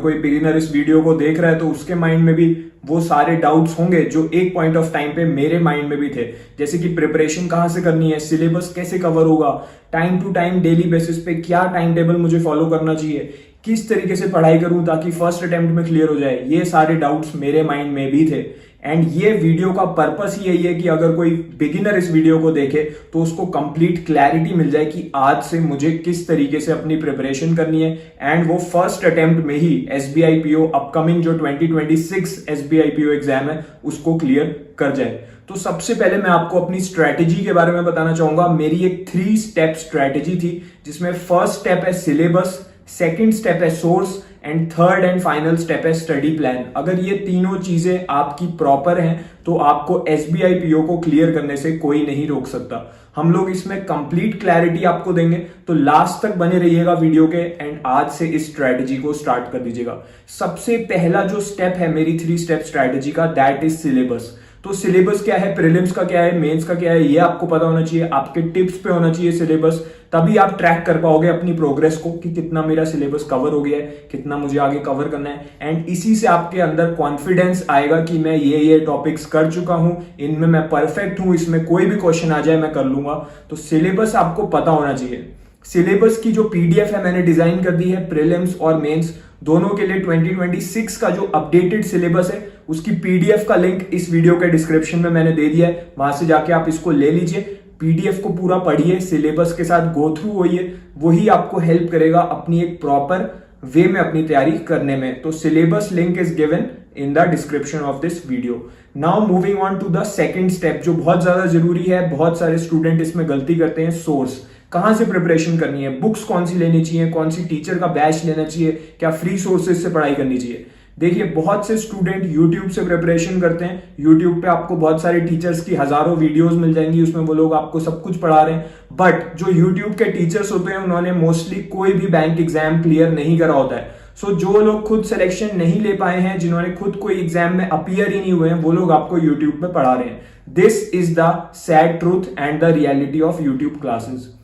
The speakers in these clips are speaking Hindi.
कोई बिगिनर इस वीडियो को देख रहा है तो उसके माइंड में भी वो सारे डाउट्स होंगे जो एक पॉइंट ऑफ टाइम पे मेरे माइंड में भी थे, जैसे कि प्रिपरेशन कहाँ से करनी है, सिलेबस कैसे कवर होगा, time to time daily basis पे क्या टाइम टेबल मुझे फॉलो करना चाहिए, किस तरीके से पढ़ाई करूं ताकि फर्स्ट अटेम्प्ट में क्लियर हो जाए। ये सारे डाउट्स मेरे माइंड में भी थे। एंड ये वीडियो का पर्पस ही यही है कि अगर कोई बिगिनर इस वीडियो को देखे तो उसको कंप्लीट क्लैरिटी मिल जाए कि आज से मुझे किस तरीके से अपनी प्रिपरेशन करनी है एंड वो फर्स्ट अटेम्प्ट में ही एसबीआई पीओ अपकमिंग जो 2026 एसबीआई पीओ एग्जाम है उसको क्लियर कर जाए। तो सबसे पहले मैं आपको अपनी स्ट्रेटेजी के बारे में बताना चाहूंगा। मेरी एक 3 स्टेप स्ट्रेटेजी थी जिसमें फर्स्ट स्टेप है सिलेबस, सेकंड स्टेप है source and third and final step है स्टडी प्लान। अगर ये तीनों चीजें आपकी प्रॉपर हैं तो आपको एसबीआई पीओ को क्लियर करने से कोई नहीं रोक सकता। हम लोग इसमें कंप्लीट क्लैरिटी आपको देंगे, तो लास्ट तक बने रहिएगा वीडियो के एंड आज से इस स्ट्रेटेजी को स्टार्ट कर दीजिएगा। सबसे पहला जो स्टेप है मेरी 3 स्टेप स्ट्रेटेजी का, दैट इज सिलेबस। तो सिलेबस क्या है, प्रीलिम्स का क्या है, मेंस का क्या है, ये आपको पता होना चाहिए। आपके टिप्स पे होना चाहिए सिलेबस, तभी आप ट्रैक कर पाओगे अपनी प्रोग्रेस को कि कितना मेरा सिलेबस कवर हो गया है, कितना मुझे आगे कवर करना है। एंड इसी से आपके अंदर कॉन्फिडेंस आएगा कि मैं ये टॉपिक्स कर चुका हूं, इनमें मैं परफेक्ट हूं, इसमें कोई भी क्वेश्चन आ जाए मैं कर लूंगा। तो सिलेबस आपको पता होना चाहिए। सिलेबस की जो पीडीएफ है मैंने डिजाइन कर दी है प्रीलिम्स और मेंस दोनों के लिए। 2026 का जो अपडेटेड सिलेबस है उसकी पीडीएफ का लिंक इस वीडियो के डिस्क्रिप्शन में मैंने दे दिया है, वहां से जाके आप इसको ले लीजिए, पीडीएफ को पूरा पढ़िए, सिलेबस के साथ गो थ्रू होइए, वही आपको हेल्प करेगा अपनी एक प्रॉपर वे में अपनी तैयारी करने में। तो syllabus link is given in the description of this video. Now moving on to the second step जो बहुत ज्यादा जरूरी है, बहुत सारे स्टूडेंट इसमें गलती करते हैं, सोर्स। कहां से प्रिपरेशन करनी है, बुक्स कौन सी लेनी चाहिए, कौन सी टीचर का बैच लेना चाहिए, क्या फ्री सोर्सेज से पढ़ाई करनी चाहिए। देखिए बहुत से स्टूडेंट YouTube से प्रिपरेशन करते हैं। YouTube पे आपको बहुत सारे टीचर्स की हजारों वीडियोस मिल जाएंगी, उसमें वो लोग आपको सब कुछ पढ़ा रहे हैं। बट जो YouTube के टीचर्स होते हैं उन्होंने मोस्टली कोई भी बैंक एग्जाम क्लियर नहीं करा होता है। सो जो लोग खुद सिलेक्शन नहीं ले पाए हैं, जिन्होंने खुद कोई एग्जाम में अपीयर ही नहीं हुए हैं, वो लोग आपको YouTube पे पढ़ा रहे हैं। This is the sad truth and the reality of YouTube classes.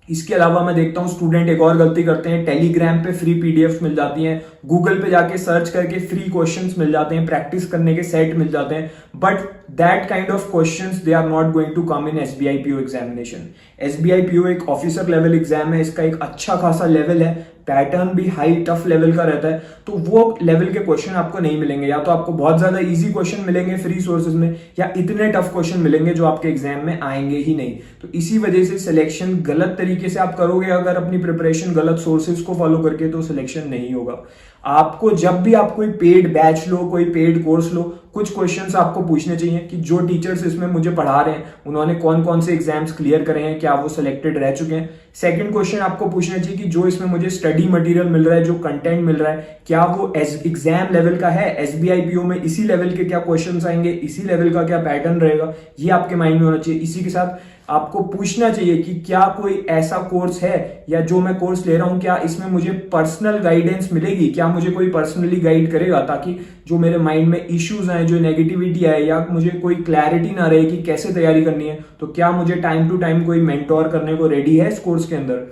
इसके अलावा मैं देखता हूं स्टूडेंट एक और गलती करते हैं, टेलीग्राम पे फ्री पीडीएफ मिल जाती हैं, गूगल पे जाके सर्च करके फ्री क्वेश्चंस मिल जाते हैं, प्रैक्टिस करने के सेट मिल जाते हैं, but that kind of questions they are not going to come in SBI PO examination. SBI PO एक ऑफिसर लेवल एग्जाम है, इसका एक अच्छा खासा लेवल है, पैटर्न भी हाई टफ लेवल का रहता है, तो वो लेवल के क्वेश्चन आपको नहीं मिलेंगे। या तो आपको बहुत ज्यादा इजी क्वेश्चन मिलेंगे फ्री सोर्सेज में, या इतने टफ क्वेश्चन मिलेंगे जो आपके एग्जाम में आएंगे ही नहीं। तो इसी वजह से सिलेक्शन गलत तरीके से आप करोगे, अगर अपनी प्रिपरेशन गलत सोर्सेज को फॉलो करके, तो सिलेक्शन नहीं होगा। आपको जब भी आप कोई पेड बैच लो, कोई पेड कोर्स लो, कुछ क्वेश्चंस आपको पूछने चाहिए कि जो टीचर्स इसमें मुझे पढ़ा रहे हैं उन्होंने कौन कौन से एग्जाम्स क्लियर करे हैं, क्या वो सिलेक्टेड रह चुके हैं। सेकंड क्वेश्चन आपको पूछना चाहिए कि जो इसमें मुझे स्टडी मटेरियल मिल रहा है, जो कंटेंट मिल रहा है, क्या वो एग्जाम लेवल का है, एसबीआई पीओ में इसी लेवल के क्या क्वेश्चंस आएंगे, इसी लेवल का क्या पैटर्न रहेगा, ये आपके माइंड में होना चाहिए। इसी के साथ आपको पूछना चाहिए कि क्या कोई ऐसा कोर्स है, या जो मैं कोर्स ले रहा हूं क्या इसमें मुझे पर्सनल गाइडेंस मिलेगी, क्या मुझे कोई पर्सनली गाइड करेगा, ताकि जो मेरे माइंड में इश्यूज आए, जो नेगेटिविटी आए, या मुझे कोई क्लैरिटी ना रहे कि कैसे तैयारी करनी है, तो क्या मुझे टाइम टू टाइम कोई मेंटोर करने को रेडी है इस कोर्स के अंदर,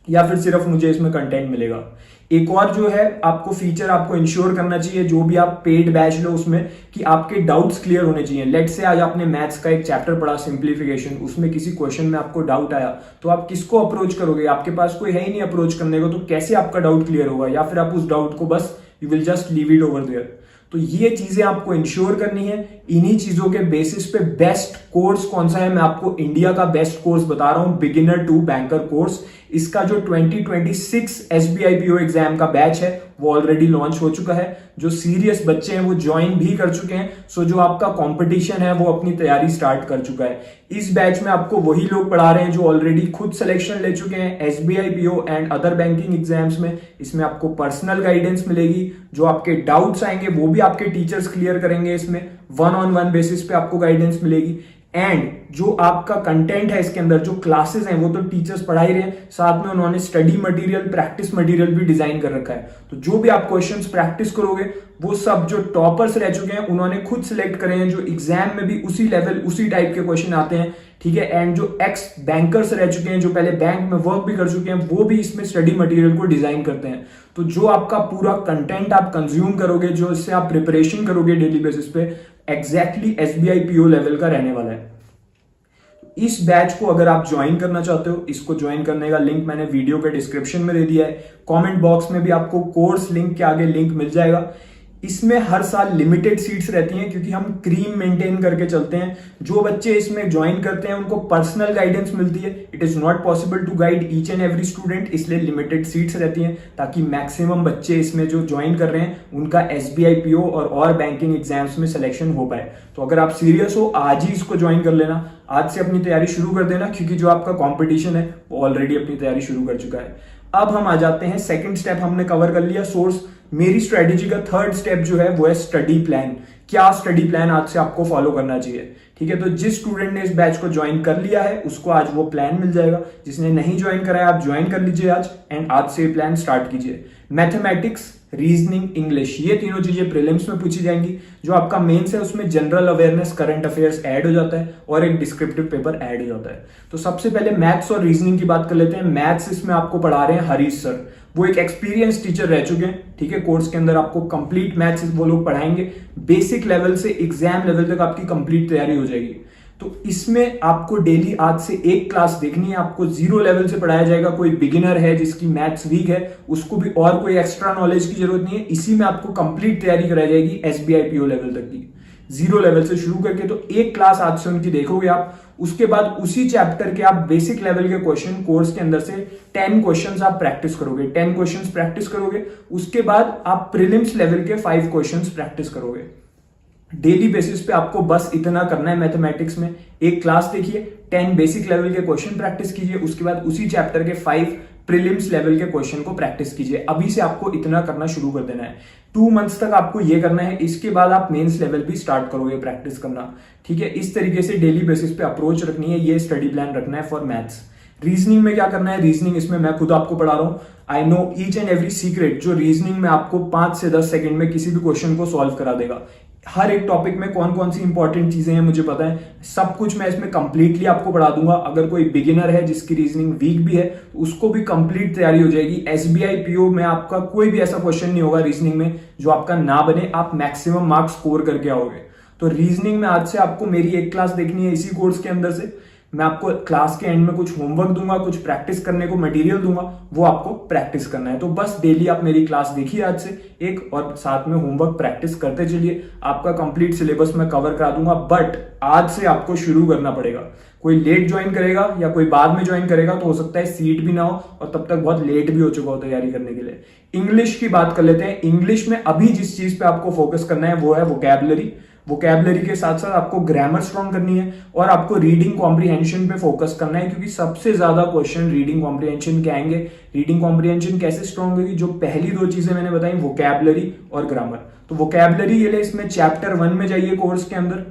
या फिर सिर्फ मुझे इसमें कंटेंट मिलेगा। एक और जो है आपको फीचर आपको इंश्योर करना चाहिए जो भी आप पेड बैच लो उसमें, कि आपके डाउट्स क्लियर होने चाहिए। लेट्स से आज आपने मैथ्स का एक चैप्टर पढ़ा सिंप्लीफिकेशन, उसमें किसी क्वेश्चन में आपको डाउट आया, तो आप किसको अप्रोच करोगे, आपके पास कोई है ही नहीं अप्रोच करने को, तो कैसे आपका डाउट क्लियर होगा, या फिर आप उस डाउट को बस you will just leave it over there. तो ये चीजें आपको इंश्योर करनी है। इन्हीं चीजों के बेसिस पे बेस्ट कोर्स कौन सा है, मैं आपको इंडिया का बेस्ट कोर्स बता रहा हूं, बिगिनर टू बैंकर कोर्स। इसका जो 2026 एसबीआई पीओ एग्जाम का बैच है वो ऑलरेडी लॉन्च हो चुका है। जो सीरियस बच्चे हैं वो ज्वाइन भी कर चुके हैं। सो जो आपका कंपटीशन है वो अपनी तैयारी स्टार्ट कर चुका है। इस बैच में आपको वही लोग पढ़ा रहे हैं जो ऑलरेडी खुद सिलेक्शन ले चुके हैं SBI PO and other banking exams में। इसमें आपको पर्सनल गाइडेंस मिलेगी, जो आपके डाउट्स आएंगे वो भी आपके टीचर्स क्लियर करेंगे। इसमें 1-on-1 बेसिस पे आपको गाइडेंस मिलेगी। एंड जो आपका कंटेंट है इसके अंदर, जो क्लासेस हैं वो तो टीचर्स पढ़ा ही रहे हैं, साथ में उन्होंने स्टडी मटेरियल, प्रैक्टिस मटेरियल भी डिजाइन कर रखा है। तो जो भी आप क्वेश्चंस प्रैक्टिस करोगे वो सब जो टॉपर्स रह चुके हैं उन्होंने खुद सिलेक्ट करे हैं, जो एग्जाम में भी उसी लेवल उसी टाइप के क्वेश्चन आते हैं, ठीक है। एंड जो एक्स बैंकर्स रह चुके हैं, जो पहले बैंक में वर्क भी कर चुके हैं, वो भी इसमें स्टडी मटेरियल को डिजाइन करते हैं। तो जो आपका पूरा कंटेंट आप कंज्यूम करोगे, जो इससे आप प्रिपरेशन करोगे डेली बेसिस पे, एग्जैक्टली एसबीआई पीओ लेवल का रहने वाला है। इस बैच को अगर आप ज्वाइन करना चाहते हो, इसको ज्वाइन करने का लिंक मैंने वीडियो के डिस्क्रिप्शन में दे दिया है। कमेंट बॉक्स में भी आपको कोर्स लिंक के आगे लिंक मिल जाएगा। इसमें हर साल लिमिटेड सीट्स रहती हैं क्योंकि हम क्रीम मेंटेन करके चलते हैं। जो बच्चे इसमें ज्वाइन करते हैं उनको पर्सनल गाइडेंस मिलती है। It is not possible to guide each and every student, इसलिए लिमिटेड सीट्स रहती हैं ताकि मैक्सिमम बच्चे इसमें जो ज्वाइन कर रहे हैं उनका एसबीआई पीओ और बैंकिंग एग्जाम्स में सिलेक्शन हो पाए। तो अगर आप सीरियस हो, आज ही इसको ज्वाइन कर लेना, आज से अपनी तैयारी शुरू कर देना, क्योंकि जो आपका कॉम्पिटिशन है वो ऑलरेडी अपनी तैयारी शुरू कर चुका है। अब हम आ जाते हैं, सेकंड स्टेप हमने कवर कर लिया, सोर्स। मेरी स्ट्रेटेजी का थर्ड स्टेप जो है वो है स्टडी प्लान। क्या स्टडी प्लान आज से आपको फॉलो करना चाहिए, ठीक है। तो जिस स्टूडेंट ने इस बैच को ज्वाइन कर लिया है उसको आज वो प्लान मिल जाएगा। जिसने नहीं ज्वाइन करा है आप ज्वाइन कर लीजिए आज, एंड आज से प्लान स्टार्ट कीजिए। मैथमेटिक्स, रीजनिंग, इंग्लिश, ये तीनों चीजें प्रीलिम्स में पूछी जाएंगी। जो आपका मेंस है उसमें general awareness, current affairs add हो जाता है और एक डिस्क्रिप्टिव पेपर ऐड हो जाता है। तो सबसे पहले मैथ्स और रीजनिंग की बात कर लेते हैं। मैथ्स इसमें आपको पढ़ा रहे हैं हरीश सर, वो एक एक्सपीरियंस टीचर रह चुके हैं, ठीक है। कोर्स के अंदर आपको कंप्लीट मैथ्स वो लोग पढ़ाएंगे, बेसिक लेवल से एग्जाम लेवल तक आपकी कंप्लीट तैयारी हो जाएगी। तो इसमें आपको डेली आज से एक क्लास देखनी है, आपको 0 लेवल से पढ़ाया जाएगा। कोई बिगिनर है जिसकी मैथ्स वीक है उसको भी और कोई एक्स्ट्रा नॉलेज की जरूरत नहीं है, इसी में आपको कंप्लीट तैयारी कराई जाएगी एसबीआई पीओ लेवल तक की, 0 लेवल से शुरू करके। तो एक क्लास आज से उनकी देखोगे आप, उसके बाद उसी चैप्टर के आप बेसिक लेवल के क्वेश्चन कोर्स के अंदर से 10 क्वेश्चंस आप प्रैक्टिस करोगे, 10 क्वेश्चंस प्रैक्टिस करोगे। उसके बाद आप प्रीलिम्स लेवल के 5 क्वेश्चंस प्रैक्टिस करोगे। डेली बेसिस पे आपको बस इतना करना है। मैथमेटिक्स में एक क्लास देखिए, 10 बेसिक लेवल के क्वेश्चन प्रैक्टिस कीजिए, उसके बाद उसी चैप्टर के 5 प्रीलिम्स लेवल के क्वेश्चन को प्रैक्टिस कीजिए। अभी से आपको इतना करना शुरू कर देना है। 2 मंथ्स तक आपको ये करना है, इसके बाद आप मेंस लेवल भी स्टार्ट करोगे प्रैक्टिस करना, ठीक है। इस तरीके से डेली बेसिस पे अप्रोच रखनी है, ये स्टडी प्लान रखना है फॉर मैथ्स। रीजनिंग में क्या करना है, रीजनिंग इसमें मैं खुद आपको पढ़ा रहा हूं। I know each and every secret, जो रीजनिंग में आपको 5 से 10 सेकंड में किसी भी क्वेश्चन को सॉल्व करा देगा। हर एक टॉपिक में कौन कौन सी इंपॉर्टेंट चीजें हैं मुझे पता है, सब कुछ मैं इसमें कंप्लीटली आपको पढ़ा दूंगा। अगर कोई बिगिनर है जिसकी रीजनिंग वीक भी है तो उसको भी कंप्लीट तैयारी हो जाएगी। एसबीआई पीओ में आपका कोई भी ऐसा क्वेश्चन नहीं होगा रीजनिंग में जो आपका ना बने, आप मैक्सिमम मार्क्स स्कोर करके आओगे। तो रीजनिंग में आज से आपको मेरी एक क्लास देखनी है इसी कोर्स के अंदर से। मैं आपको क्लास के एंड में कुछ होमवर्क दूंगा, कुछ प्रैक्टिस करने को मटेरियल दूंगा, वो आपको प्रैक्टिस करना है। तो बस डेली आप मेरी क्लास देखिए आज से एक, और साथ में होमवर्क प्रैक्टिस करते चलिए। आपका कंप्लीट सिलेबस मैं कवर करा दूंगा, बट आज से आपको शुरू करना पड़ेगा। कोई लेट ज्वाइन करेगा या कोई बाद में ज्वाइन करेगा तो हो सकता है सीट भी ना हो और तब तक बहुत लेट भी हो चुका हो तैयारी करने के लिए। इंग्लिश की बात कर लेते हैं। इंग्लिश में अभी जिस चीज पे आपको फोकस करना है वो है वोकैबुलरी। वोकैबुलरी के साथ साथ आपको ग्रामर स्ट्रॉन्ग करनी है और आपको रीडिंग कॉम्प्रिहेंशन पे फोकस करना है, क्योंकि सबसे ज्यादा क्वेश्चन रीडिंग कॉम्प्रिहेंशन के आएंगे। रीडिंग कॉम्प्रिहेंशन कैसे स्ट्रॉन्ग होगी, जो पहली 2 चीजें मैंने बताई, वोकैबुलरी और ग्रामर। तो वोकैबुलरी के लिए इसमें चैप्टर 1 में जाइए कोर्स के अंदर,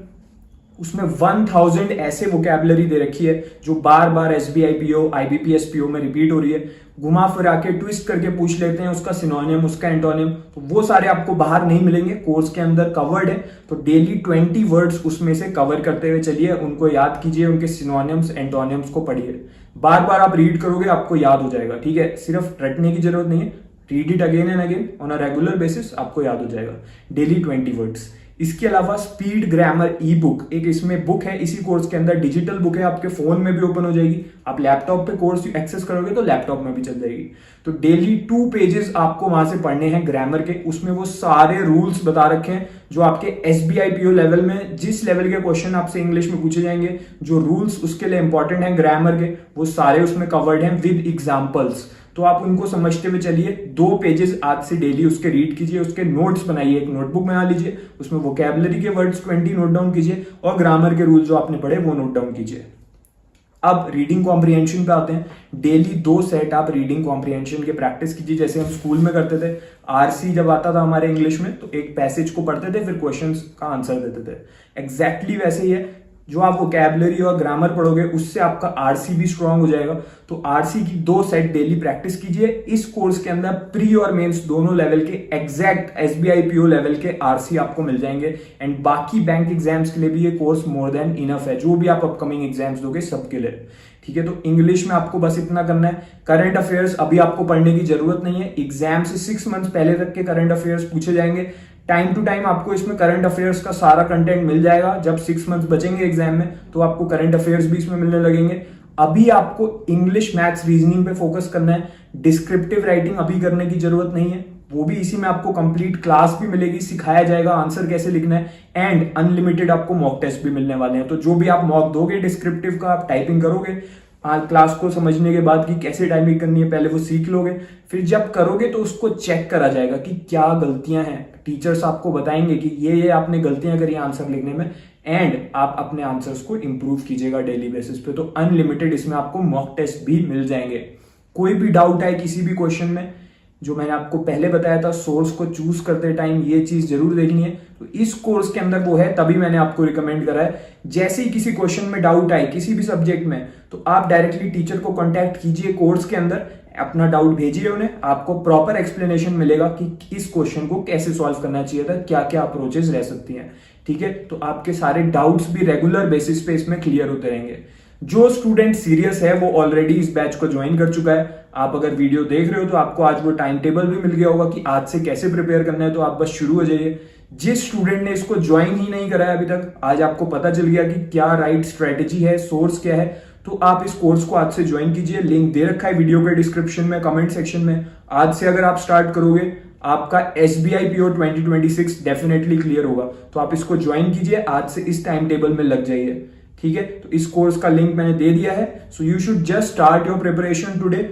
उसमें 1000 ऐसे वोकैबुलरी दे रखी है जो बार बार एसबीआई पीओ, आईबीपीएस पीओ में रिपीट हो रही है। घुमा फिरा के ट्विस्ट करके पूछ लेते हैं उसका सिनोनिम, उसका एंटोनिम, तो वो सारे आपको बाहर नहीं मिलेंगे, कोर्स के अंदर कवर्ड है। तो डेली 20 वर्ड्स उसमें से कवर करते हुए चलिए, उनको याद कीजिए, उनके सिनोनिम्स एंटोनिम्स को पढ़िए। बार बार आप रीड करोगे आपको याद हो जाएगा, ठीक है। सिर्फ रटने की जरूरत नहीं है, read it again and again on a regular basis, आपको याद हो जाएगा डेली 20 वर्ड्स। इसके अलावा स्पीड ग्रामर ई बुक, एक इसमें बुक है इसी कोर्स के अंदर, डिजिटल बुक है, आपके फोन में भी ओपन हो जाएगी। आप लैपटॉप पे कोर्स एक्सेस करोगे तो लैपटॉप में भी चल जाएगी। तो डेली 2 पेजेस आपको वहां से पढ़ने हैं ग्रामर के। उसमें वो सारे रूल्स बता रखे हैं जो आपके एसबीआई पीओ लेवल में जिस लेवल के क्वेश्चन आपसे इंग्लिश में पूछे जाएंगे, जो रूल्स उसके लिए इंपॉर्टेंट है ग्रामर के, वो सारे उसमें कवर्ड हैं विद एग्जाम्पल्स। तो आप उनको समझते हुए चलिए। 2 पेजेस आज से डेली उसके रीड कीजिए, उसके नोट्स बनाइए, एक नोटबुक बना लीजिए, उसमें वोकैबुलरी के वर्ड्स 20 नोट डाउन कीजिए और ग्रामर के रूल जो आपने पढ़े वो नोट डाउन कीजिए। अब रीडिंग कॉम्प्रिहेंशन पे आते हैं। डेली 2 सेट आप रीडिंग कॉम्प्रिहेंशन के प्रैक्टिस कीजिए, जैसे हम स्कूल में करते थे। आरसी जब आता था हमारे इंग्लिश में तो एक पैसेज को पढ़ते थे, फिर क्वेश्चंस का आंसर देते थे, एग्जैक्टली वैसे ही है। जो आप वोकैबुलरी और ग्रामर पढ़ोगे उससे आपका आरसी भी स्ट्रांग हो जाएगा। तो आरसी की 2 सेट डेली प्रैक्टिस कीजिए। इस कोर्स के अंदर प्री और मेंस दोनों लेवल के एग्जैक्ट एसबीआई पीओ लेवल के आरसी आपको मिल जाएंगे। एंड बाकी बैंक एग्जाम्स के लिए भी ये कोर्स मोर देन इनफ है, जो भी आप अपकमिंग एग्जाम्स दोगे सबके लिए। ठीक है, तो इंग्लिश में आपको बस इतना करना है। करंट अफेयर्स अभी आपको पढ़ने की जरूरत नहीं है, एग्जाम से 6 मंथ्स पहले तक के करंट अफेयर्स पूछे जाएंगे। टाइम टू टाइम आपको इसमें करंट अफेयर्स का सारा कंटेंट मिल जाएगा। जब 6 मंथ्स बचेंगे एग्जाम में तो आपको करंट अफेयर्स भी इसमें मिलने लगेंगे। अभी आपको इंग्लिश, मैथ्स, रीजनिंग पे फोकस करना है। डिस्क्रिप्टिव राइटिंग अभी करने की जरूरत नहीं है, वो भी इसी में आपको कंप्लीट क्लास भी मिलेगी, सिखाया जाएगा आंसर कैसे लिखना है। एंड अनलिमिटेड आपको मॉक टेस्ट भी मिलने वाले हैं। तो जो भी आप मॉक दोगे डिस्क्रिप्टिव का, आप टाइपिंग करोगे, क्लास को समझने के बाद कि कैसे टाइपिंग करनी है पहले वो सीख लोगे। फिर जब करोगे तो उसको चेक करा जाएगा कि क्या गलतियां हैं। टीचर्स आपको बताएंगे कि ये आपने गलतियां करी आंसर लिखने में, एंड आप अपने आंसर्स को इंप्रूव कीजिएगा डेली बेसिस पे। तो अनलिमिटेड इसमें आपको मॉक टेस्ट भी मिल जाएंगे। कोई भी डाउट है किसी भी क्वेश्चन में, जो मैंने आपको पहले बताया था, सोर्स को चूज करते टाइम ये चीज जरूर देखनी है। तो इस कोर्स के अंदर वो है, तभी मैंने आपको रिकमेंड करा है। जैसे ही किसी क्वेश्चन में डाउट आए किसी भी सब्जेक्ट में, तो आप डायरेक्टली टीचर को कांटेक्ट कीजिए कोर्स के अंदर, अपना डाउट भेजिए उन्हें, आपको प्रॉपर एक्सप्लेनेशन मिलेगा कि इस क्वेश्चन को कैसे सॉल्व करना चाहिए था, क्या क्या अप्रोचेस रह सकती हैं। ठीक है, तो आपके सारे डाउट्स भी रेगुलर बेसिस पे इसमें क्लियर होते रहेंगे। जो स्टूडेंट सीरियस है वो ऑलरेडी इस बैच को ज्वाइन कर चुका है। आप अगर वीडियो देख रहे हो तो आपको आज वो टाइम टेबल भी मिल गया होगा कि आज से कैसे प्रिपेयर करना है, तो आप बस शुरू हो जाइए। जिस स्टूडेंट ने इसको ज्वाइन ही नहीं करा है अभी तक, आज आपको पता चल गया कि क्या राइट स्ट्रेटेजी है, सोर्स क्या है, तो आप इस कोर्स को आज से ज्वाइन कीजिए। लिंक दे रखा है वीडियो के डिस्क्रिप्शन में, कमेंट सेक्शन में। आज से अगर आप स्टार्ट करोगे, आपका एसबीआई पीओ 2026 डेफिनेटली क्लियर होगा। तो आप इसको ज्वाइन कीजिए, आज से इस टाइम टेबल में लग जाइए। ठीक है, तो इस कोर्स का लिंक मैंने दे दिया है। So you should just start your preparation today.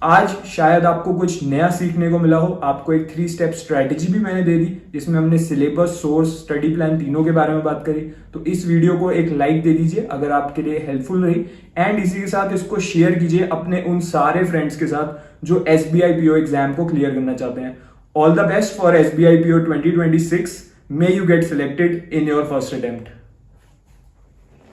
आज शायद आपको कुछ नया सीखने को मिला हो। आपको एक 3 स्टेप स्ट्रेटेजी भी मैंने दे दी, जिसमें हमने सिलेबस, सोर्स, स्टडी प्लान तीनों के बारे में बात करी। तो इस वीडियो को एक लाइक दे दीजिए अगर आपके लिए हेल्पफुल रही, एंड इसी के साथ इसको शेयर कीजिए अपने उन सारे फ्रेंड्स के साथ जो एसबीआई पीओ एग्जाम को क्लियर करना चाहते हैं। All the best for SBI PO 2026। May you get selected in your first attempt.